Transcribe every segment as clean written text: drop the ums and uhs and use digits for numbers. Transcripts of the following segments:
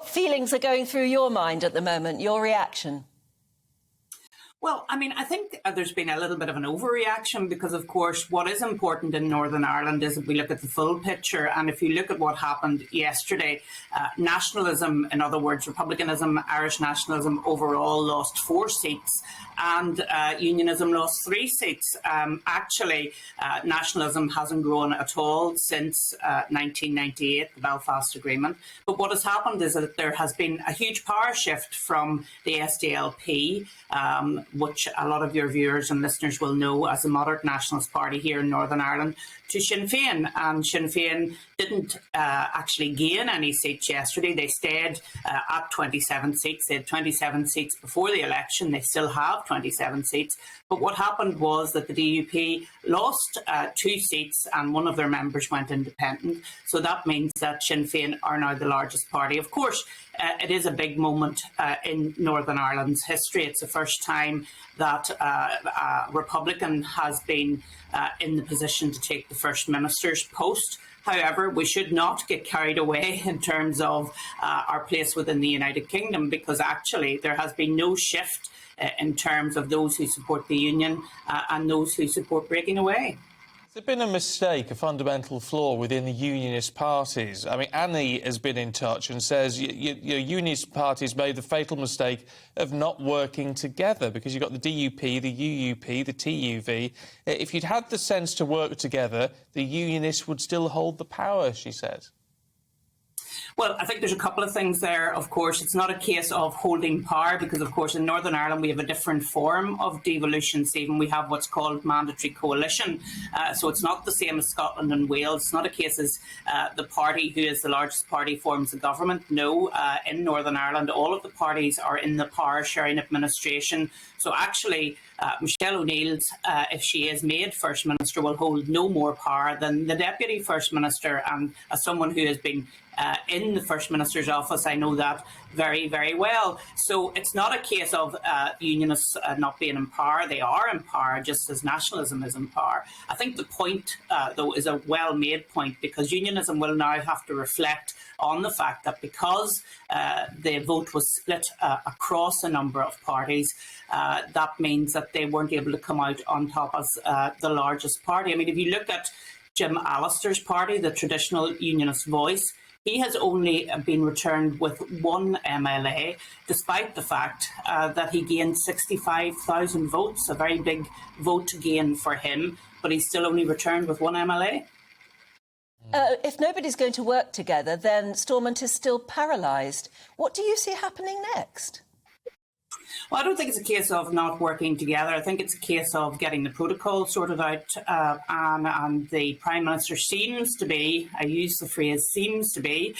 What feelings are going through your mind at the moment, your reaction? Well, I mean, I think there's been a little bit of an overreaction because, of course, what is important in Northern Ireland is that we look at the full picture. And if you look at what happened yesterday, nationalism, in other words, republicanism, Irish nationalism overall lost 4 seats and unionism lost 3 seats. Actually, nationalism hasn't grown at all since 1998, the Belfast Agreement. But what has happened is that there has been a huge power shift from the SDLP, which a lot of your viewers and listeners will know as the moderate nationalist party here in Northern Ireland, to Sinn Fein. And Sinn Fein didn't actually gain any seats yesterday. They stayed at 27 seats. They had 27 seats before the election. They still have 27 seats. But what happened was that the DUP lost 2 seats and one of their members went independent. So that means that Sinn Féin are now the largest party. Of course, it is a big moment in Northern Ireland's history. It's the first time that a Republican has been in the position to take the First Minister's post. However, we should not get carried away in terms of our place within the United Kingdom, because actually there has been no shift in terms of those who support the union and those who support breaking away. Has there been a mistake, a fundamental flaw within the unionist parties? I mean, Annie has been in touch and says your unionist parties made the fatal mistake of not working together, because you've got the DUP, the UUP, the TUV. If you'd had the sense to work together, the unionists would still hold the power, she says. Well, I think there's a couple of things there. Of course, it's not a case of holding power because, of course, in Northern Ireland, we have a different form of devolution, Stephen. We have what's called mandatory coalition. So it's not the same as Scotland and Wales. It's not a case as the party who is the largest party forms the government. No, in Northern Ireland, all of the parties are in the power-sharing administration. So actually, Michelle O'Neill's, if she is made First Minister, will hold no more power than the Deputy First Minister. And as someone who has been in the First Minister's office, I know that very, very well. So it's not a case of unionists not being in power. They are in power, just as nationalism is in power. I think the point, though, is a well-made point, because unionism will now have to reflect on the fact that because the vote was split across a number of parties, that means that they weren't able to come out on top as the largest party. I mean, if you look at Jim Allister's party, the traditional unionist voice, he has only been returned with 1 MLA, despite the fact that he gained 65,000 votes, a very big vote gain for him, but he's still only returned with 1 MLA. If nobody's going to work together, then Stormont is still paralysed. What do you see happening next? Well, I don't think it's a case of not working together. I think it's a case of getting the protocol sorted out, and the Prime Minister seems to be, I use the phrase seems to be,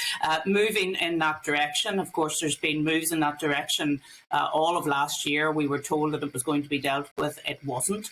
moving in that direction. Of course, there's been moves in that direction all of last year. We were told that it was going to be dealt with. It wasn't.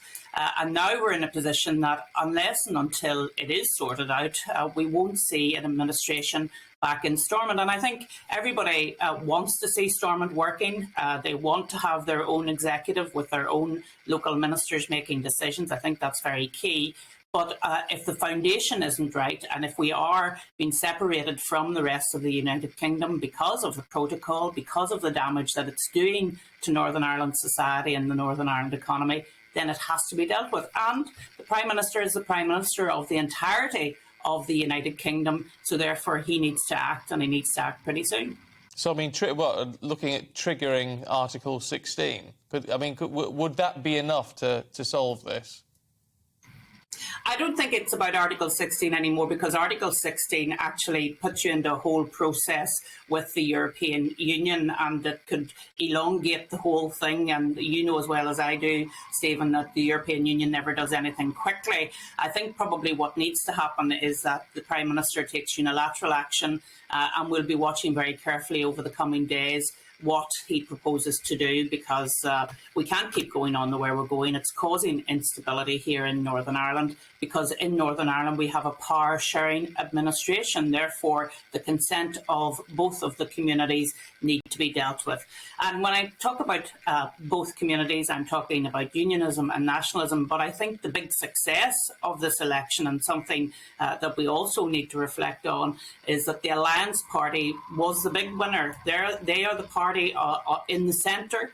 And now we're in a position that unless and until it is sorted out, we won't see an administration back in Stormont. And I think everybody wants to see Stormont working. They want to have their own executive with their own local ministers making decisions. I think that's very key. But if the foundation isn't right, and if we are being separated from the rest of the United Kingdom because of the protocol, because of the damage that it's doing to Northern Ireland society and the Northern Ireland economy, then it has to be dealt with. And the Prime Minister is the Prime Minister of the entirety of the United Kingdom, so therefore he needs to act, and he needs to act pretty soon. So, I mean, looking at triggering Article 16, would that be enough to solve this? I don't think it's about Article 16 anymore, because Article 16 actually puts you into a whole process with the European Union, and it could elongate the whole thing. And you know as well as I do, Stephen, that the European Union never does anything quickly. I think probably what needs to happen is that the Prime Minister takes unilateral action, and we'll be watching very carefully over the coming days what he proposes to do, because we can't keep going on the way we're going. It's causing instability here in Northern Ireland, because in Northern Ireland we have a power-sharing administration. Therefore, the consent of both of the communities need to be dealt with. And when I talk about both communities, I'm talking about unionism and nationalism. But I think the big success of this election, and something that we also need to reflect on, is that the Alliance Party was the big winner. They are the party in the centre.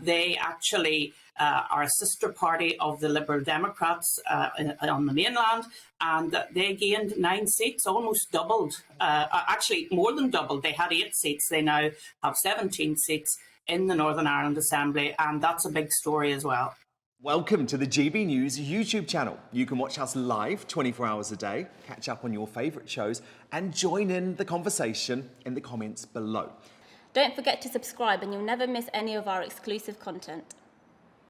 They actually are a sister party of the Liberal Democrats on the mainland, and they gained 9 seats, almost doubled. Actually, more than doubled. They had 8 seats. They now have 17 seats in the Northern Ireland Assembly, and that's a big story as well. Welcome to the GB News YouTube channel. You can watch us live 24 hours a day, catch up on your favourite shows, and join in the conversation in the comments below. Don't forget to subscribe and you'll never miss any of our exclusive content.